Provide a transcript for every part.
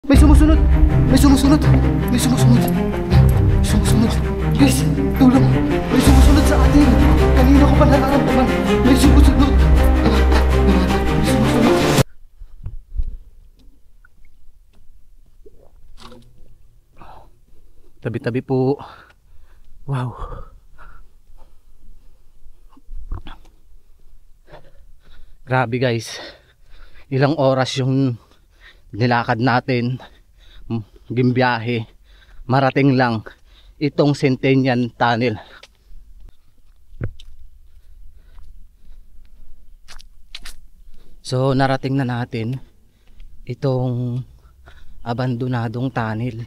May sumusunod! May sumusunod! May sumusunod! May sumusunod! Guys, tulong! May sumusunod sa atin! Kanina ko pa nararamdaman! May sumusunod! May sumusunod! Tabi-tabi po. Wow! Grabe guys. Ilang oras yung nilakad natin, gimbiyahe, marating lang itong Centennial Tunnel. So narating na natin itong abandonadong tunnel.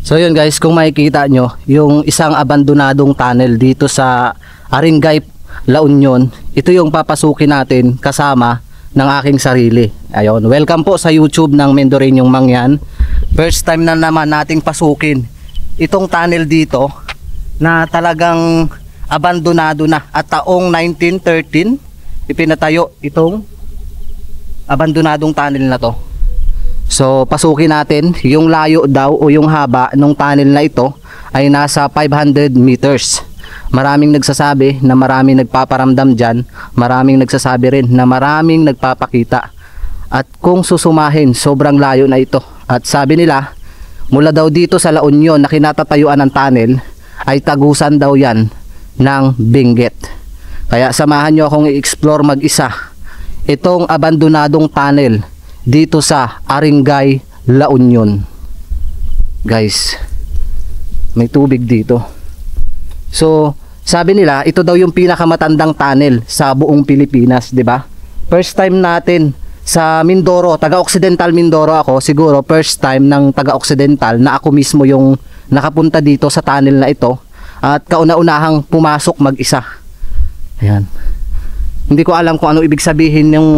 So yun guys, kung makikita nyo yung isang abandonadong tunnel dito sa Aringay, La Union, ito yung papasukin natin kasama ng aking sarili. Ayun, welcome po sa YouTube ng Mendoreñong Mangyan. First time na naman nating pasukin itong tunnel dito na talagang abandonado na, at taong 1913 ipinatayo itong abandonadong tunnel na to. So pasukin natin. Yung layo daw o yung haba ng tunnel na ito ay nasa 500 meters. Maraming nagsasabi na maraming nagpaparamdam dyan, maraming nagsasabi rin na maraming nagpapakita. At kung susumahin, sobrang layo na ito. At sabi nila, mula daw dito sa La Union na kinatatayuan ng tunnel ay tagusan daw yan ng Benguet. Kaya samahan nyo akong i-explore mag-isa itong abandonadong tunnel dito sa Aringay, La Union. Guys, may tubig dito. So sabi nila ito daw yung pinakamatandang tunnel sa buong Pilipinas, 'di ba? First time natin sa Mindoro, taga-Occidental Mindoro ako, siguro first time ng taga-Occidental na ako mismo yung nakapunta dito sa tunnel na ito at kauna-unahang pumasok mag-isa. Ayan. Hindi ko alam kung ano ibig sabihin yung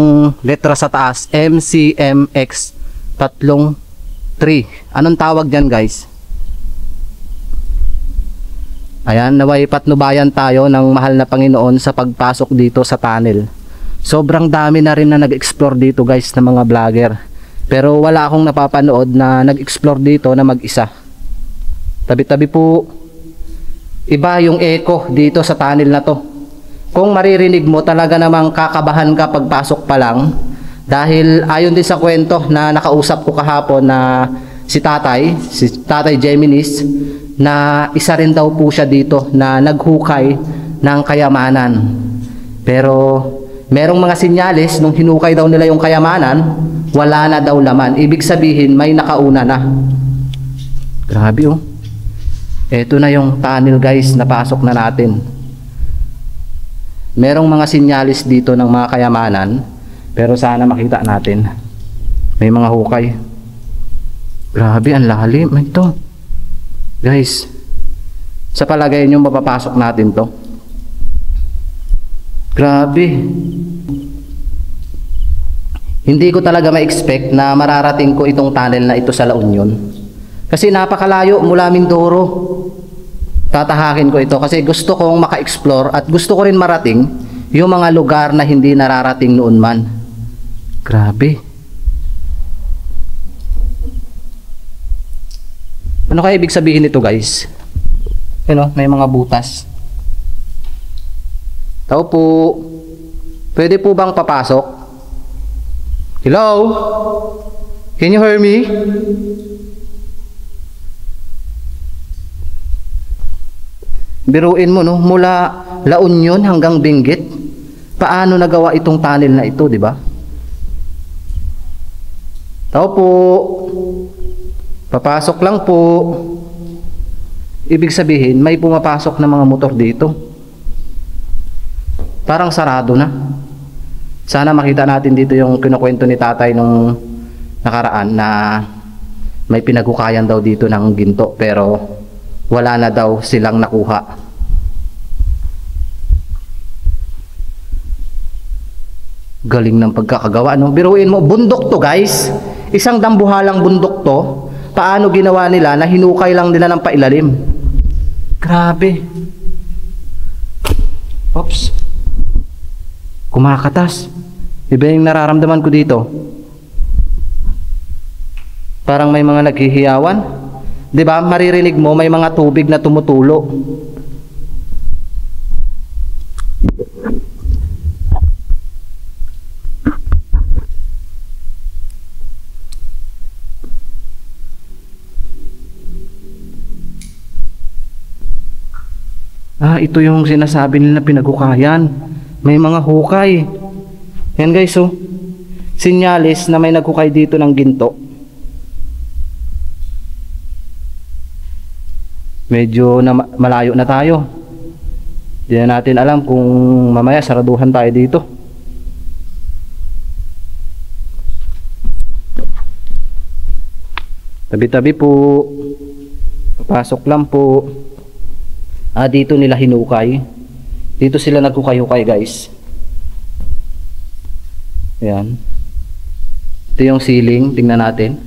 letra sa taas, MCMX 33. Anong tawag diyan, guys? Ayan, naway patnubayan tayo ng mahal na Panginoon sa pagpasok dito sa tunnel. Sobrang dami na rin na nag-explore dito, guys, na mga vlogger. Pero wala akong napapanood na nag-explore dito na mag-isa. Tabi-tabi po. Iba yung echo dito sa tunnel na to. Kung maririnig mo, talaga namang kakabahan ka pagpasok pa lang. Dahil ayon din sa kwento na nakausap ko kahapon na si Tatay Geminis, na isa rin daw po siya dito na naghukay ng kayamanan. Pero merong mga sinyalis nung hinukay daw nila yung kayamanan, wala na daw laman. Ibig sabihin may nakauna na. Grabe oh. Ito na yung tunnel guys, napasok na natin. Merong mga sinyalis dito ng mga kayamanan, pero sana makita natin. May mga hukay. Grabe, ang lalim ito. Guys, sa palagay nyo mapapasok natin to? Grabe. Hindi ko talaga ma-expect na mararating ko itong tunnel na ito sa La Union. Kasi napakalayo mula Mindoro. Tatahakin ko ito kasi gusto kong maka-explore at gusto ko rin marating yung mga lugar na hindi nararating noon man. Grabe. Ano kaya ibig sabihin nito, guys? Ano, may mga butas. Tao po. Pwede po bang papasok? Hello? Can you hear me? Biruin mo no, mula La Union hanggang Benguet. Paano nagawa itong tunnel na ito, di ba? Tao po. Papasok lang po. Ibig sabihin, may pumapasok na mga motor dito. Parang sarado na. Sana makita natin dito yung kinukwento ni tatay nung nakaraan na may pinaghukayan daw dito ng ginto, pero wala na daw silang nakuha. Galing ng pagkakagawa, no? Biruin mo, bundok to guys. Isang dambuhalang bundok to. Paano ginawa nila na hinukay lang nila ng pailalim? Grabe. Oops. Kumakatas. Iba yung nararamdaman ko dito. Parang may mga naghihiyawan. 'Di ba? Maririnig mo may mga tubig na tumutulo. Ito yung sinasabi nila pinaghukayan. May mga hukay. Yan guys, oh. Sinyalis na may naghukay dito ng ginto. Medyo na malayo na tayo. Hindi na natin alam kung mamaya saraduhan tayo dito. Tabi-tabi po. Papasok lang po. Dito nila hinukay. Dito sila naghukay-hukay guys. Ayan. Ito yung ceiling. Tingnan natin.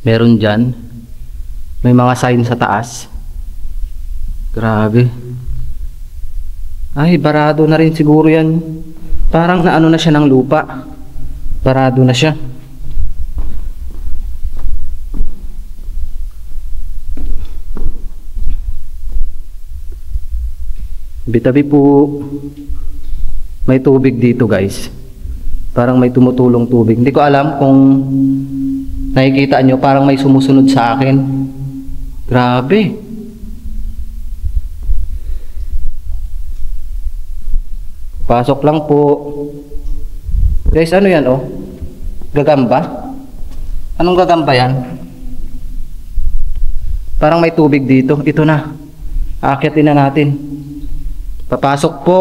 Meron dyan. May mga sign sa taas. Grabe. Ay, barado na rin siguro yan. Parang naano na siya ng lupa. Barado na siya. Bitabi po. May tubig dito guys. Parang may tumutulong tubig. Hindi ko alam kung nakikita nyo, parang may sumusunod sa akin. Grabe. Pasok lang po. Guys, ano yan oh? Gagamba? Anong gagamba yan? Parang may tubig dito. Ito na. Aakyatin na natin. Papasok po.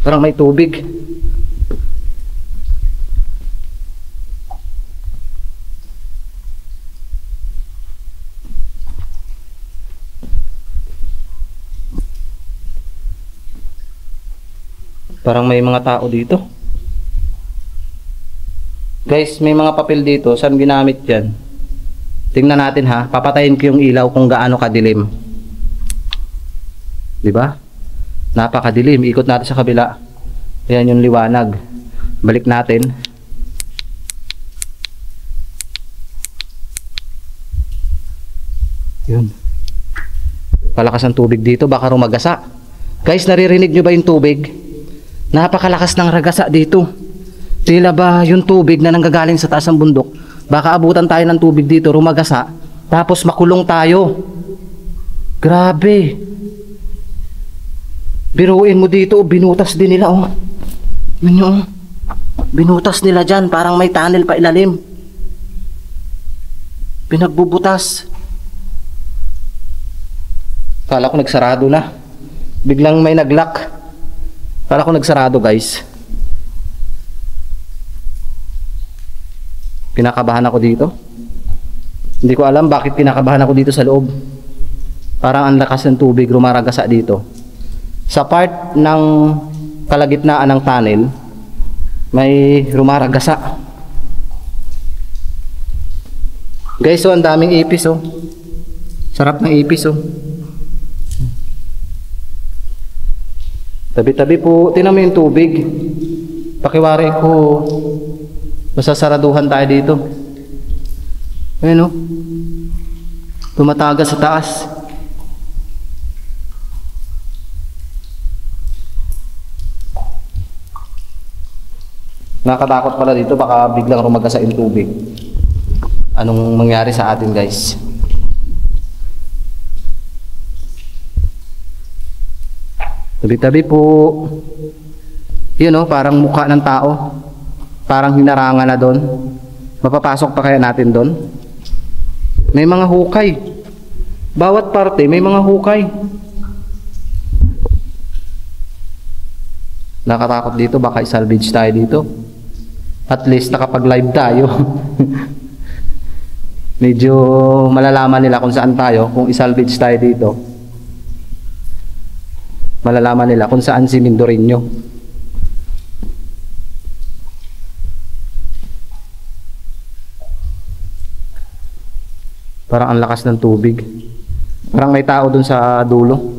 Parang may tubig. Parang may mga tao dito. Guys, may mga papel dito. Saan ginamit yan? Tingnan natin ha. Papatayin ko yung ilaw kung gaano kadilim. Diba? Napakadilim. Ikot natin sa kabila. Ayan yung liwanag. Balik natin. Yun. Palakas ang tubig dito. Baka rumagasa. Guys, naririnig nyo ba yung tubig? Napakalakas ng ragasa dito. Tila ba yung tubig na nanggagaling sa taas ng bundok? Baka abutan tayo ng tubig dito, rumagasa, tapos makulong tayo. Grabe. Biruin mo dito, binutas din nila oh. Yun, binutas nila dyan, parang may tunnel pa ilalim. Pinagbubutas. Kala ko nagsarado na. Biglang may naglock. Kala ko nagsarado guys. Kinakabahan ako dito. Hindi ko alam bakit kinakabahan ako dito sa loob. Parang ang lakas ng tubig rumaragasa dito. Sa part ng kalagitnaan ng tunnel, may rumaragasa. Guys, so ang daming ipis oh. Sarap ng ipis oh. Tabi-tabi po, tingnan mo yung tubig. Pakiwari ko, masasaraduhan tayo dito. Ayun o. Tumatagas sa taas. Nakatakot pala dito, baka biglang rumagasa yung tubig. Anong mangyari sa atin guys? Tabi-tabi po. Yun o, parang mukha ng tao. Parang hinarangan na doon. Mapapasok pa kaya natin doon? May mga hukay. Bawat parte may mga hukay. Nakatakot dito, baka i-salvage tayo dito. At least nakapag-live tayo. Medyo malalaman nila kung saan tayo, kung i-salvage tayo dito. Malalaman nila kung saan si Mindoreño. Parang ang lakas ng tubig. Parang may tao dun sa dulo.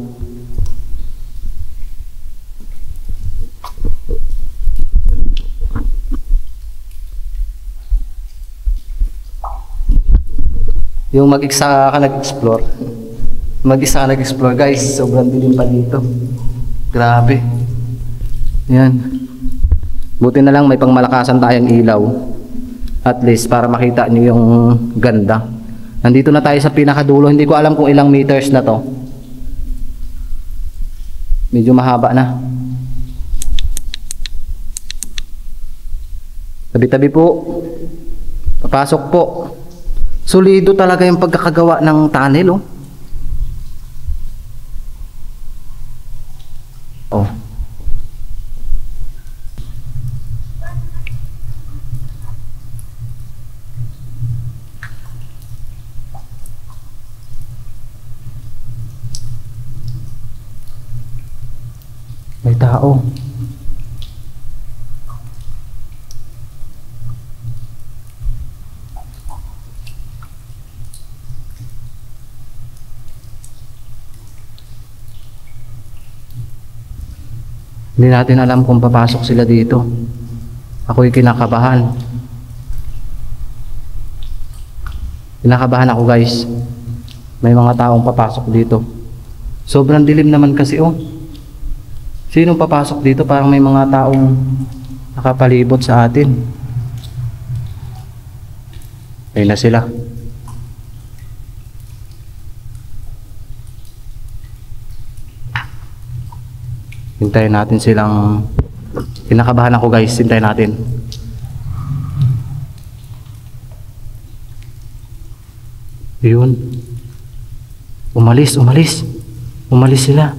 Yung mag-isa ka nag-explore. Mag-isa ka nag-explore guys. Sobrang dilim pa dito. Grabe. Yan. Buti na lang may pangmalakasan tayong ilaw. At least para makita nyo yung ganda. Nandito na tayo sa pinakadulo. Hindi ko alam kung ilang meters na to. Medyo mahaba na. Tabi-tabi po. Papasok po. Solido talaga yung pagkakagawa ng tunnel, oh. Oh. May tao. Hindi natin alam kung papasok sila dito. Ako'y kinakabahan. Kinakabahan ako guys. May mga taong papasok dito. Sobrang dilim naman kasi oh. Sinong papasok dito? Parang may mga taong nakapalibot sa atin. Ayun na sila. Hintayin natin silang. Kinakabahan ako guys. Hintayin natin. Yun. Umalis sila.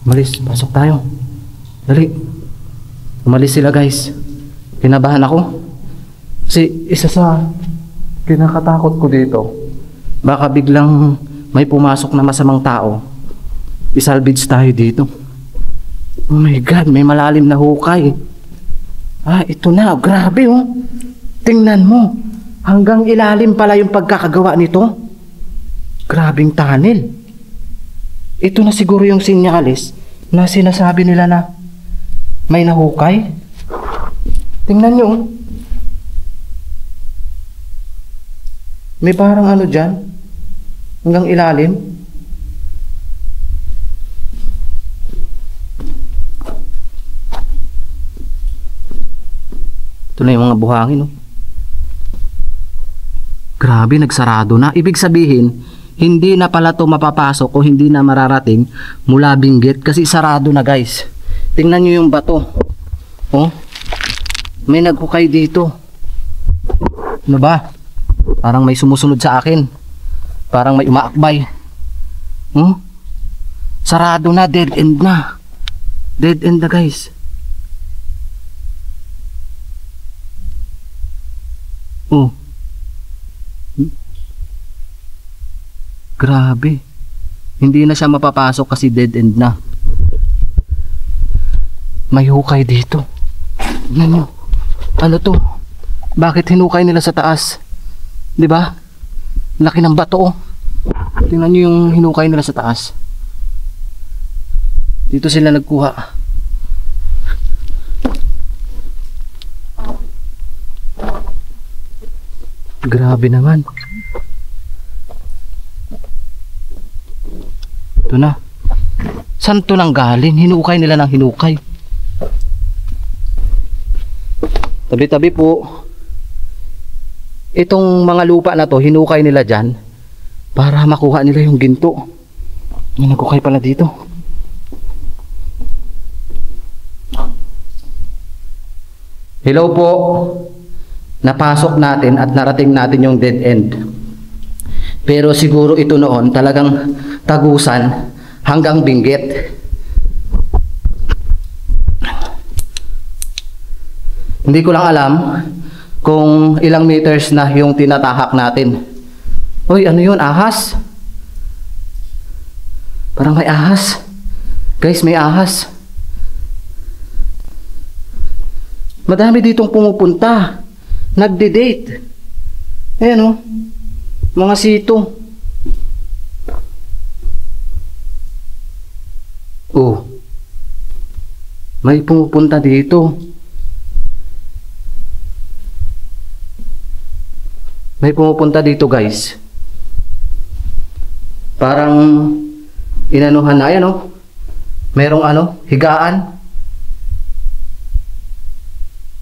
Umalis. Pasok tayo. Dali. Umalis sila guys. Kinabahan ako. Kasi isa sa kinakatakot ko dito, baka biglang may pumasok na masamang tao. Isalvage tayo dito. Oh my God, may malalim na hukay. Ito na. Grabe oh. Tingnan mo. Hanggang ilalim pala yung pagkakagawa nito. Grabing tunnel. Ito na siguro yung sinyalis na sinasabi nila na may nahukay. Tingnan nyo oh. May parang ano dyan. Hanggang ilalim. Ito na yung mga buhangin, oh. Grabe, nagsarado na. Ibig sabihin, hindi na pala ito mapapasok o hindi na mararating mula Benguet kasi sarado na guys. Tingnan nyo yung bato. Oh, may naghukay dito. Ano ba? Parang may sumusunod sa akin. Parang may umaakbay. Sarado na, dead end na. Dead end na guys. Oh. Grabe. Hindi na siya mapapasok kasi dead end na. May hukay dito. Tingnan nyo. Ano to? Bakit hinukay nila sa taas? 'Di ba? Laki ng bato oh. Tingnan nyo yung hinukay nila sa taas. Dito sila nagkuha. Grabe naman. Ito na. Saan to nang galing? Hinukay nila ng hinukay. Tabi-tabi po. Itong mga lupa na to, hinukay nila dyan para makuha nila yung ginto. May nagkukay pala dito. Hello po. Napasok natin at narating natin yung dead end. Pero siguro ito noon talagang tagusan hanggang Benguet. Hindi ko lang alam kung ilang meters na yung tinatahak natin. Uy, ano yun? Ahas? Parang may ahas. Guys, may ahas. Madami ditong pumupunta. Nagde-date. Ayan oh. Mga sito. Oh. May pumupunta dito. May pumupunta dito guys. Parang inanuhan na yan oh. Merong ano, higaan.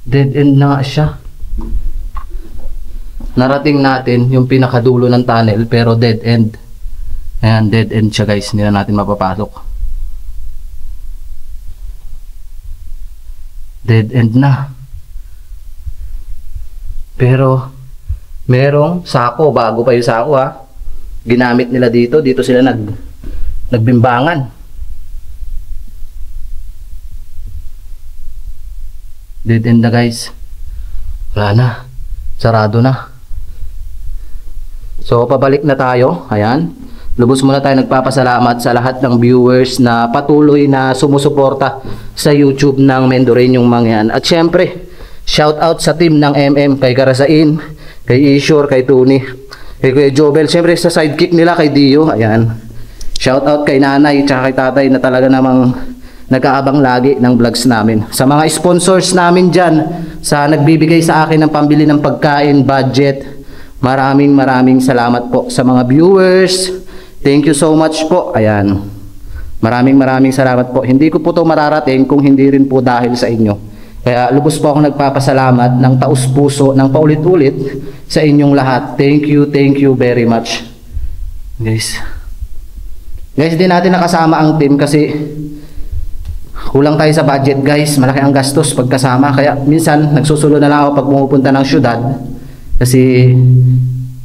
Dead end na nga siya. Narating natin yung pinakadulo ng tunnel pero dead end. Ayan, dead end siya guys. Hindi na natin mapapasok. Dead end na. Pero merong sako, bago pa yung sako ha. Ginamit nila dito, dito sila nagbimbangan. Dead end na guys. Wala na. Sarado na. So pabalik na tayo. Ayan. Lubos muna tayo nagpapasalamat sa lahat ng viewers na patuloy na sumusuporta sa YouTube ng Mendoreñong Mangyan. At syempre, shout out sa team ng MM, kay Karasain, kay Ishore, kay Tony, kay Kuya Jobel, syempre sa sidekick nila kay Dio. Ayan. Shout out kay nanay at kay tatay na talaga namang nag-aabang lagi ng vlogs namin. Sa mga sponsors namin dyan, sa nagbibigay sa akin ng pambili ng pagkain, budget, maraming salamat po. Sa mga viewers, thank you so much po. Ayan. Maraming salamat po. Hindi ko po ito mararating kung hindi rin po dahil sa inyo. Kaya lubos po ako nagpapasalamat ng taus puso, ng paulit-ulit sa inyong lahat. Thank you very much. Guys, di natin nakasama ang team kasi kulang tayo sa budget guys. Malaki ang gastos pagkasama. Kaya minsan nagsusulo na lang ako pag pumupunta ng syudad. Kasi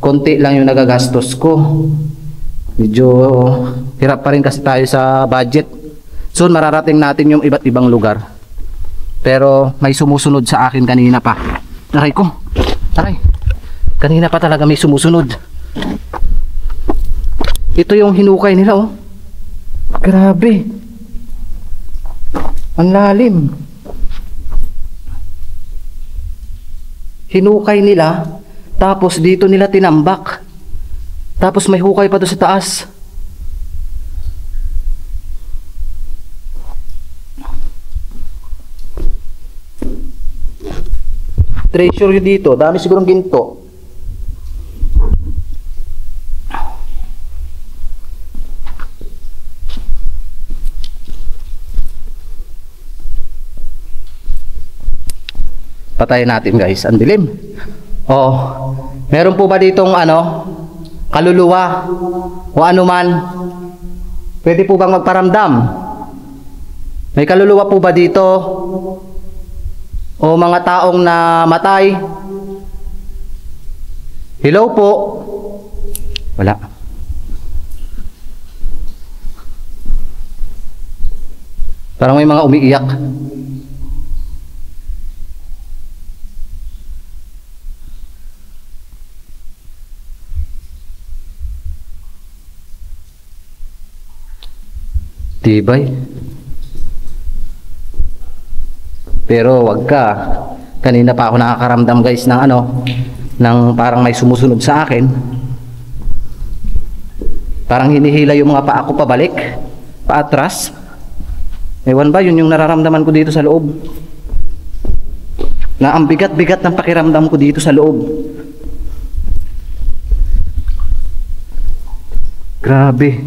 konti lang yung nagagastos ko. Medyo hirap pa rin kasi tayo sa budget. Soon mararating natin yung iba't ibang lugar. Pero may sumusunod sa akin kanina pa. Aray ko. Aray. Kanina pa talaga may sumusunod. Ito yung hinukay nila oh. Grabe. Ang lalim. Hinukay nila, tapos dito nila tinambak. Tapos may hukay pa doon sa taas. Treasure yun dito. Dami sigurong ginto. Patayin natin guys, ang dilim. Oh, meron po ba ditong ano, kaluluwa o anuman? Pwede po bang magparamdam? May kaluluwa po ba dito? O mga taong namatay? Hello po? Wala. Parang may mga umiiyak. Tibay. Pero wag ka. Kanina pa ako nakakaramdam guys ng ano, ng parang may sumusunod sa akin. Parang hinihila yung mga paa ko pabalik, paatras. Ewan ba, yun yung nararamdaman ko dito sa loob. Na ang bigat-bigat ng pakiramdam ko dito sa loob. Grabe.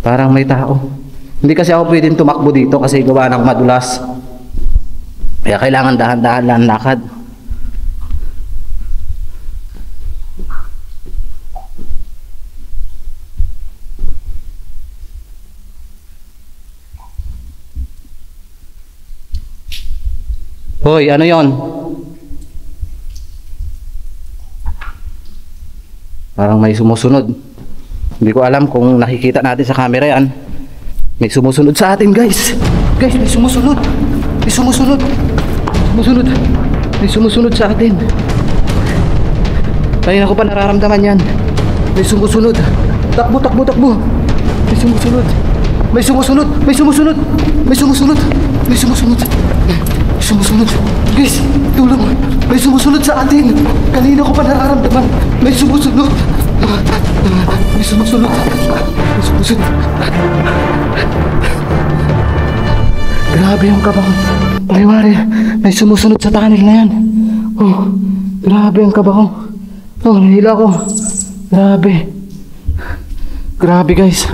Parang may tao. Hindi kasi ako pwedeng tumakbo dito kasi gawa ng madulas. Kaya kailangan dahan-dahan lang lakad. Hoy, ano yon? Parang may sumusunod. Hindi ko alam kung nakikita natin sa camera yan. May sumusunod sa atin guys. Guys, may sumusunod. May sumusunod. Sumusunod. May sumusunod sa atin. Kanina ko pa nararamdaman yan. May sumusunod. Takbo, takbo, takbo. May sumusunod. May sumusunod. May sumusunod. May sumusunod. May sumusunod. May sumusunod. Guys, tulong. May sumusunod sa atin. Kanina ko pa nararamdaman. May sumusunod. May sumusunod. May sumusunod. Grabe yung kabang. Ay, wari. May sumusunod sa tunnel na yan. Oh, grabe ang kabaho. Oh, nahila ko. Grabe. Grabe guys.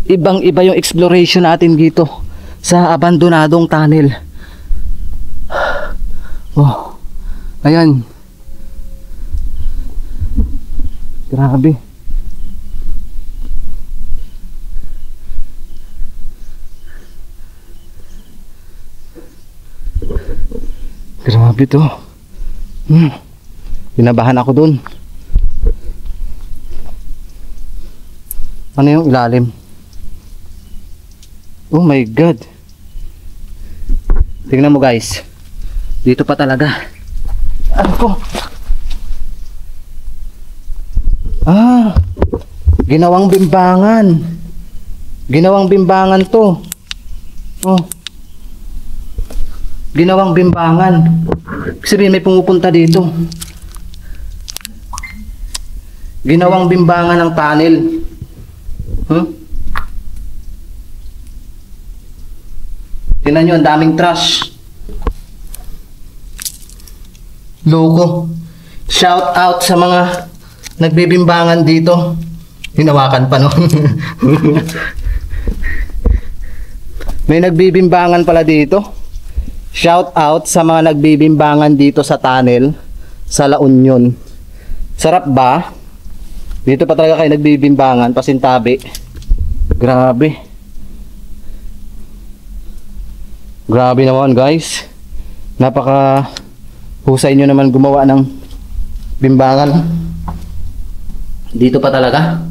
Ibang-iba yung exploration natin dito sa abandonadong tunnel. Oh, ayan. Grabe. Grabe to. Kinabahan ako dun. Ano yung ilalim? Oh my God. Tingnan mo guys. Dito pa talaga. Ano ko? Ah, ginawang bimbangan. Ginawang bimbangan to. Oh. Ginawang bimbangan. Ibig sabihin may pumupunta dito. Ginawang bimbangan ng tunnel. Tingnan nyo, ang daming trash. Loko. Shout out sa mga nagbibimbangan dito. Hinawakan pa no. May nagbibimbangan pala dito. Shout out sa mga nagbibimbangan dito sa tunnel sa La Union. Sarap ba? Dito pa talaga kayo nagbibimbangan, pasintabi. Grabe. Grabe naman guys. Napaka husay nyo naman gumawa ng bimbangan. Dito pa talaga.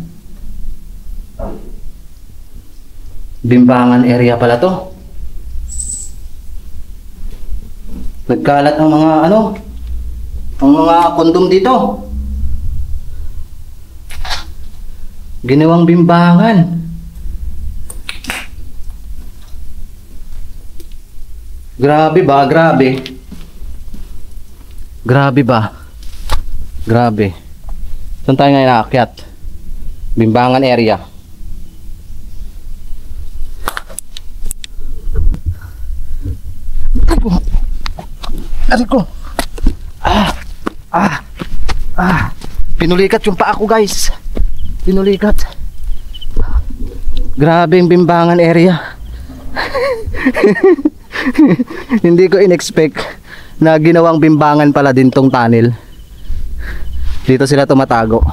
Bimbangan area pala to. Nagkalat ang mga ang mga kondom dito. Ginawang bimbangan. Grabe ba? Grabe. Grabe ba? Grabe. Saan tayo ngayon naakyat? Bimbangan area. Aray ko. Pinulikat yung paa ko guys. Pinulikat. Grabe yung bimbangan area. Hindi ko in-expect na ginawang bimbangan pala din tong tunnel. Dito sila tumatago.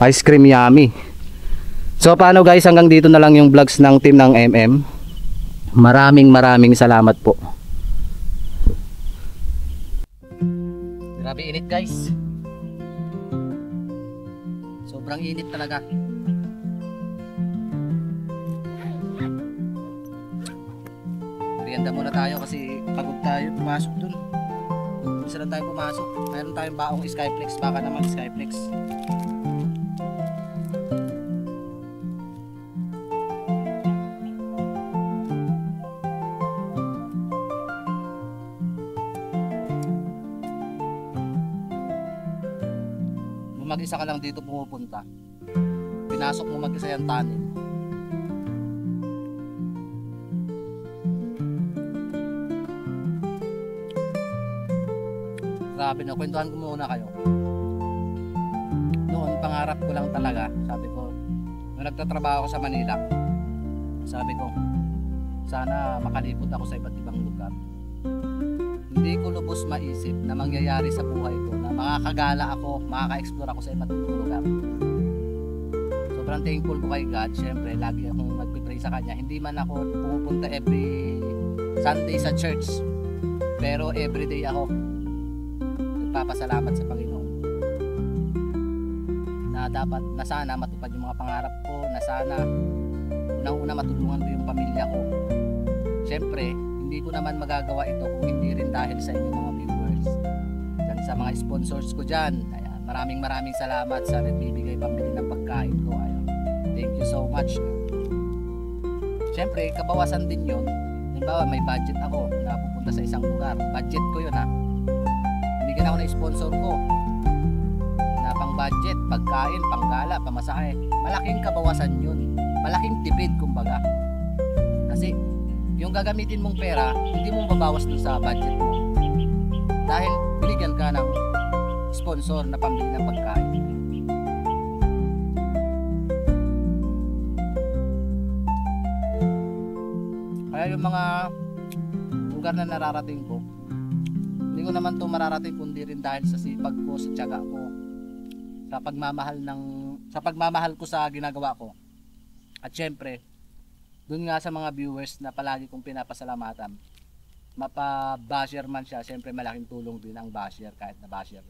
Ice cream yummy. So paano guys, hanggang dito na lang yung vlogs ng team ng MM. Maraming salamat po. Grabe init guys. Sobrang init talaga. Merienda muna tayo kasi pagod tayo pumasok dun. Isa lang tayo pumasok. Mayroon tayong baong Skyflex. Baka naman Skyflex. Mag-isa ka lang dito pumupunta. Pinasok mo mag-isa yung tunnel. Grabe na, kwentuhan ko muna kayo. Noon, pangarap ko lang talaga. Sabi ko, nung nagtatrabaho ako sa Manila, sabi ko, sana makalipot ako sa iba't ibang lugar. Hindi ko lubos maisip na mangyayari sa buhay ko na makakagala ako, makaka-explore ako sa iba't ibang lugar. Sobrang thankful ko kay God. Siyempre, lagi akong nagpipray sa Kanya. Hindi man ako pumupunta every Sunday sa church, pero everyday ako nagpapasalamat sa Panginoon na dapat, na sana matupad yung mga pangarap ko, na sana unang-una matulungan ko yung pamilya ko. Siyempre, hindi ko naman magagawa ito kung hindi rin dahil sa inyong mga viewers, dyan sa mga sponsors ko dyan. Ayan, maraming salamat sa nagbibigay pambili ng pagkain ko. Ayan, thank you so much. Siyempre, kabawasan din yun halimbawa may budget ako na pupunta sa isang lugar, budget ko yun ha, binigyan ako ng sponsor ko na pang budget, pagkain, panggala, pamasahe, malaking kabawasan yun, malaking tipid kumbaga. Kasi yung gagamitin mong pera hindi mo babawas dun sa budget mo dahil binigyan ka ng sponsor na pambili ng pagkain. Kaya yung mga lugar na nararating ko, hindi ko naman to mararating kundi rin dahil sa sipag ko, sa tiyaga ko, sa pagmamahal ko sa ginagawa ko. At syempre, dun nga sa mga viewers na palagi kong pinapasalamatan, mapa-basher man siya, syempre malaking tulong din ang basher kahit na basher.